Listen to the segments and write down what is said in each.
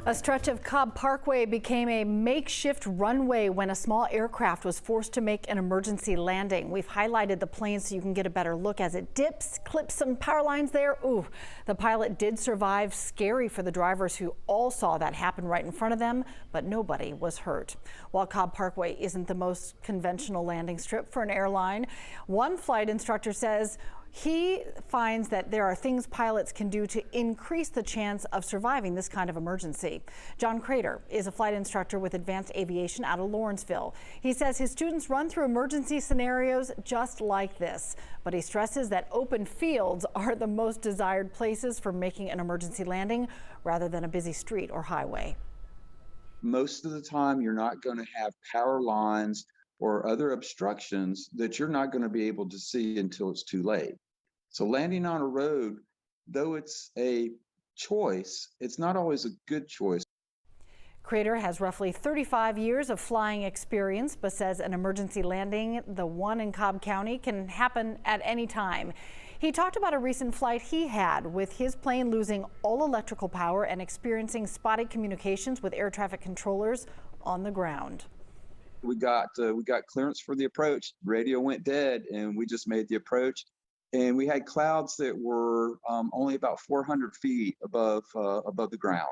A stretch of Cobb Parkway became a makeshift runway when a small aircraft was forced to make an emergency landing. We've highlighted the plane so you can get a better look as it dips, clips some power lines there. Ooh, the pilot did survive. Scary for the drivers who all saw that happen right in front of them, but nobody was hurt. While Cobb Parkway isn't the most conventional landing strip for an airline, one flight instructor says he finds that there are things pilots can do to increase the chance of surviving this kind of emergency. John Crater is a flight instructor with Advanced Aviation out of Lawrenceville. He says his students run through emergency scenarios just like this, but he stresses that open fields are the most desired places for making an emergency landing rather than a busy street or highway. Most of the time, you're not going to have power lines or other obstructions that you're not going to be able to see until it's too late. So landing on a road, though it's a choice, it's not always a good choice. Crater has roughly 35 years of flying experience, but says an emergency landing, the one in Cobb County, can happen at any time. He talked about a recent flight he had with his plane losing all electrical power and experiencing spotty communications with air traffic controllers on the ground. We got clearance for the approach. Radio went dead, and we just made the approach. And we had clouds that were only about 400 feet above the ground.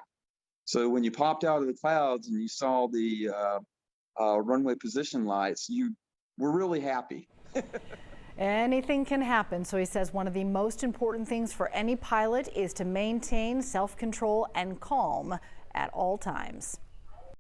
So when you popped out of the clouds and you saw the runway position lights, you were really happy. Anything can happen, so he says one of the most important things for any pilot is to maintain self-control and calm at all times.